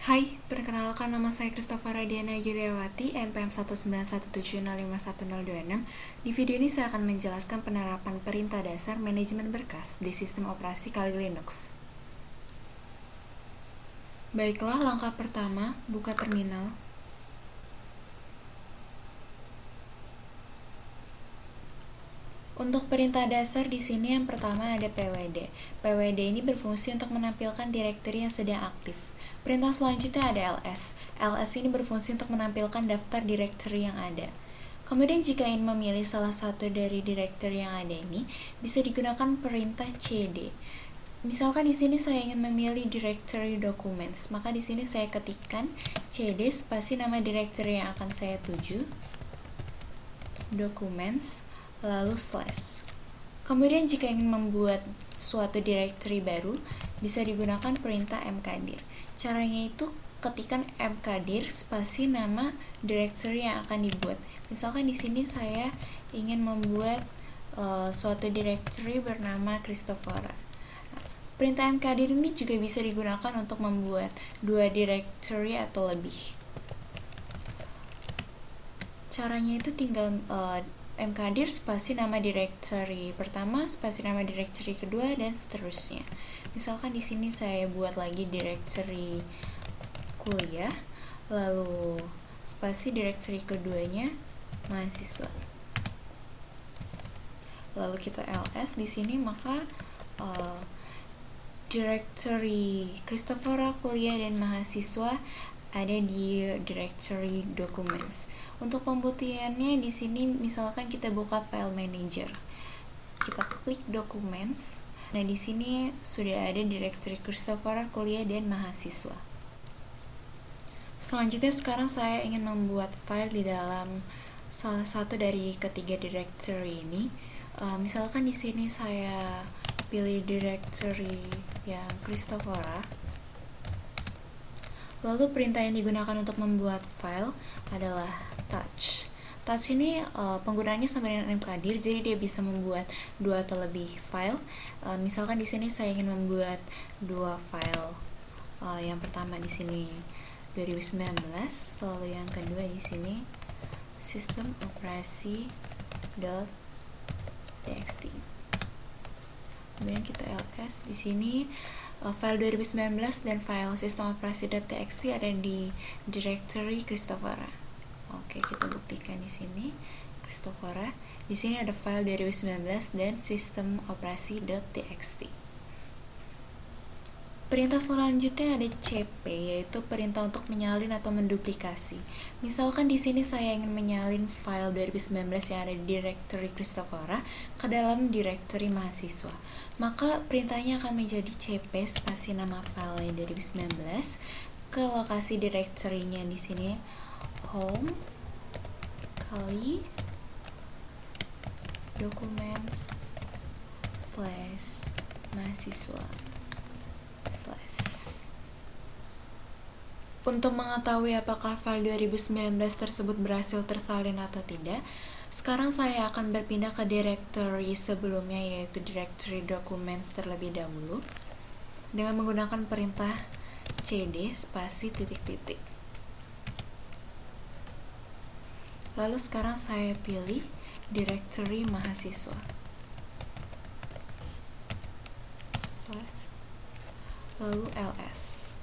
Hai, perkenalkan nama saya Christopher Diana Juliawati, NPM 19170511026. Di video ini saya akan menjelaskan penerapan perintah dasar manajemen berkas di sistem operasi Kali Linux. Baiklah, langkah pertama, buka terminal. Untuk perintah dasar di sini yang pertama ada pwd. Pwd ini berfungsi untuk menampilkan direktori yang sedang aktif. Perintah selanjutnya ada ls. Ls ini berfungsi untuk menampilkan daftar direktori yang ada. Kemudian jika ingin memilih salah satu dari direktori yang ada ini, bisa digunakan perintah cd. Misalkan di sini saya ingin memilih directory documents, maka di sini saya ketikkan cd spasi nama directory yang akan saya tuju, documents, lalu slash. Kemudian jika ingin membuat suatu directory baru, bisa digunakan perintah mkdir. Caranya itu ketikkan mkdir spasi nama directory yang akan dibuat. Misalkan di sini saya ingin membuat suatu directory bernama Christophora. Perintah mkdir ini juga bisa digunakan untuk membuat dua directory atau lebih. Caranya itu tinggal mkdir spasi nama directory pertama, spasi nama directory kedua, dan seterusnya. Misalkan di sini saya buat lagi directory kuliah, lalu spasi directory keduanya mahasiswa. Lalu kita ls di sini, maka directory Christophora kuliah dan mahasiswa ada di directory documents. Untuk pembuktiannya di sini misalkan kita buka file manager. Kita klik documents. Nah, di sini sudah ada directory Christophora kuliah dan mahasiswa. Selanjutnya sekarang saya ingin membuat file di dalam salah satu dari ketiga directory ini. Misalkan di sini saya pilih directory yang Christophora. Lalu perintah yang digunakan untuk membuat file adalah touch. Touch ini penggunaannya sama dengan mkdir, jadi dia bisa membuat dua atau lebih file. Misalkan di sini saya ingin membuat dua file. Yang pertama di sini 2019, lalu yang kedua di sini sistem operasi.txt. Kemudian kita ls di sini. File 2019 dan file sistem operasi.txt ada di directory Christophora. Oke, kita buktikan di sini Christophora. Di sini ada file 2019 dan sistem operasi.txt. Perintah selanjutnya ada cp, yaitu perintah untuk menyalin atau menduplikasi. Misalkan di sini saya ingin menyalin file 2019 yang ada di directory Christophora ke dalam directory mahasiswa. Maka perintahnya akan menjadi cp spasi nama file 2019 ke lokasi directory-nya di sini home kali documents slash mahasiswa slash. Untuk mengetahui apakah file 2019 tersebut berhasil tersalin atau tidak, sekarang saya akan berpindah ke directory sebelumnya, yaitu directory documents terlebih dahulu, dengan menggunakan perintah cd spasi titik-titik. Lalu sekarang saya pilih directory mahasiswa. Lalu ls.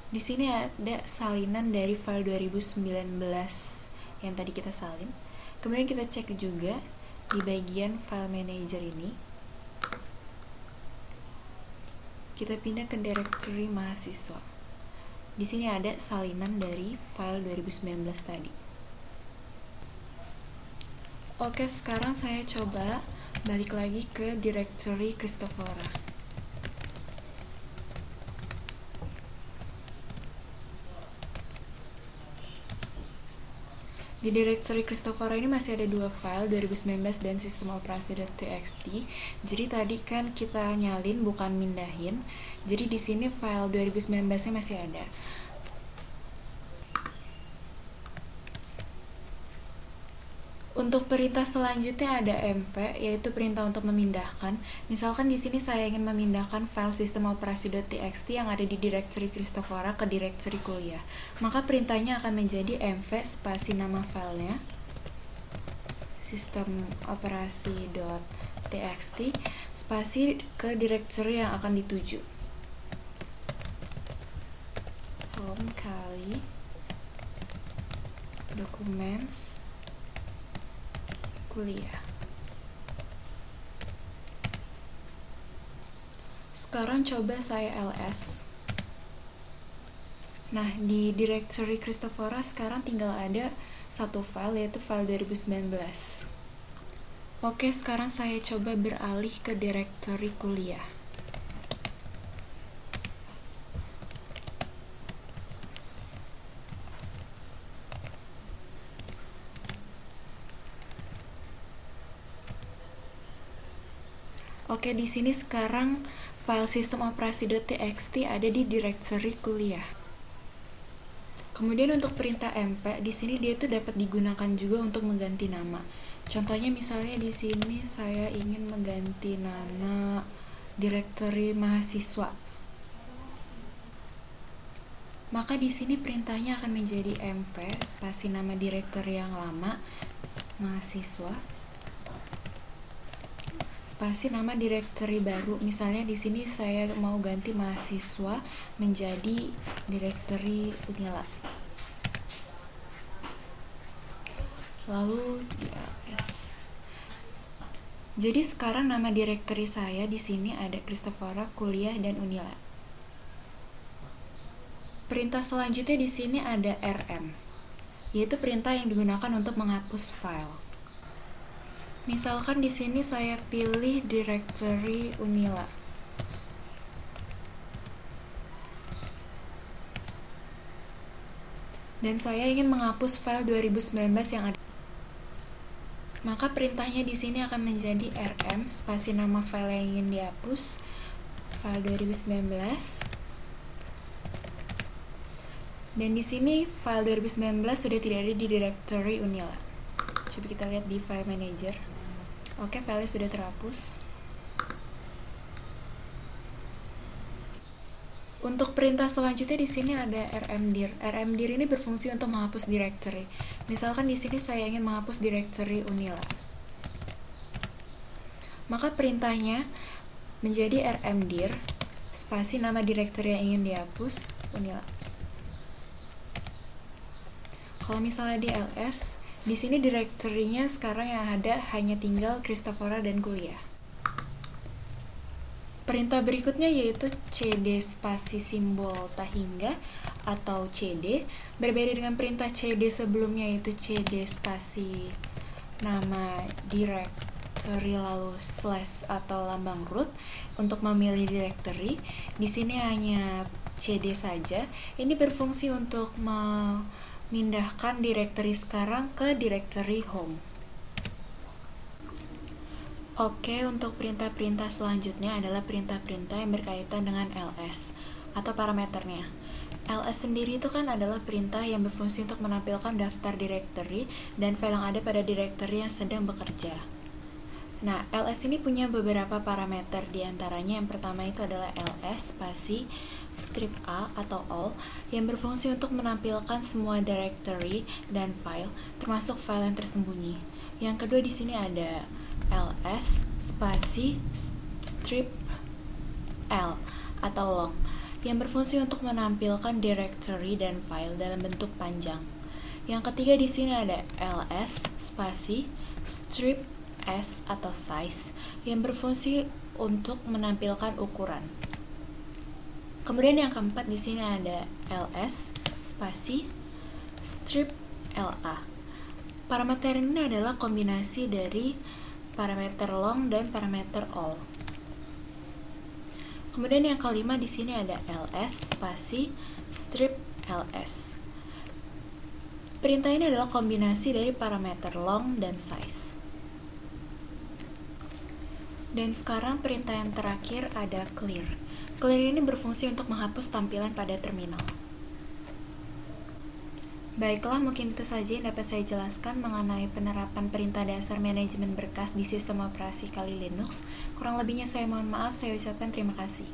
Di sini ada salinan dari file 2019 yang tadi kita salin. Kemudian kita cek juga di bagian file manager ini. Kita pindah ke directory mahasiswa. Di sini ada salinan dari file 2019 tadi. Oke, sekarang saya coba balik lagi ke directory Christophora. Di directory Christophora ini masih ada dua file, 2019 dan sistem operasi.txt. Jadi tadi kan kita nyalin bukan mindahin. Jadi di sini file 2019-nya masih ada. Untuk perintah selanjutnya ada mv, yaitu perintah untuk memindahkan. Misalkan di sini saya ingin memindahkan file sistem operasi.txt yang ada di directory Christophora ke directory kuliah. Maka perintahnya akan menjadi mv spasi nama filenya sistem operasi.txt spasi ke directory yang akan dituju. Home kali documents kuliah. Sekarang coba saya ls. Nah, di directory Christophora sekarang tinggal ada satu file, yaitu file 2019. Oke, sekarang saya coba beralih ke directory kuliah. Oke, di sini sekarang file sistem operasi.txt ada di directory kuliah. Kemudian untuk perintah mv, di sini dia itu dapat digunakan juga untuk mengganti nama. Contohnya misalnya di sini saya ingin mengganti nama directory mahasiswa. Maka di sini perintahnya akan menjadi mv spasi nama directory yang lama mahasiswa spasi nama directory baru. Misalnya di sini saya mau ganti mahasiswa menjadi directory Unila. Lalu di ls. Jadi sekarang nama directory saya di sini ada Christophora, kuliah, dan Unila. Perintah selanjutnya di sini ada rm, yaitu perintah yang digunakan untuk menghapus file. Misalkan di sini saya pilih directory Unila. Dan saya ingin menghapus file 2019 yang ada. Maka perintahnya di sini akan menjadi rm spasi nama file yang ingin dihapus, file 2019. Dan di sini file 2019 sudah tidak ada di directory Unila. Coba kita lihat di file manager. Oke, filenya sudah terhapus. Untuk perintah selanjutnya di sini ada rmdir. Rmdir ini berfungsi untuk menghapus directory. Misalkan di sini saya ingin menghapus directory Unila. Maka perintahnya menjadi rmdir spasi nama directory yang ingin dihapus, Unila. Kalau misalnya di ls, di sini directory-nya sekarang yang ada hanya tinggal Christophora dan kuliah. Perintah berikutnya yaitu cd spasi simbol tahingga atau cd. Berbeda dengan perintah cd sebelumnya yaitu cd spasi nama directory lalu slash atau lambang root untuk memilih directory. Di sini hanya cd saja. Ini berfungsi untuk memindahkan directory sekarang ke directory home. Oke, untuk perintah-perintah selanjutnya adalah perintah-perintah yang berkaitan dengan ls atau parameternya. ls sendiri itu kan adalah perintah yang berfungsi untuk menampilkan daftar directory dan file yang ada pada directory yang sedang bekerja. Nah, ls ini punya beberapa parameter, diantaranya yang pertama itu adalah ls spasi strip a atau all yang berfungsi untuk menampilkan semua directory dan file termasuk file yang tersembunyi. Yang kedua di sini ada ls spasi strip l atau long yang berfungsi untuk menampilkan directory dan file dalam bentuk panjang. Yang ketiga di sini ada ls spasi strip s atau size yang berfungsi untuk menampilkan ukuran. Kemudian yang keempat di sini ada ls spasi strip la. Parameter ini adalah kombinasi dari parameter long dan parameter all. Kemudian yang kelima di sini ada ls spasi strip ls. Perintah ini adalah kombinasi dari parameter long dan size. Dan sekarang perintah yang terakhir ada clear. Clear ini berfungsi untuk menghapus tampilan pada terminal. Baiklah, mungkin itu saja yang dapat saya jelaskan mengenai penerapan perintah dasar manajemen berkas di sistem operasi Kali Linux. Kurang lebihnya saya mohon maaf, saya ucapkan terima kasih.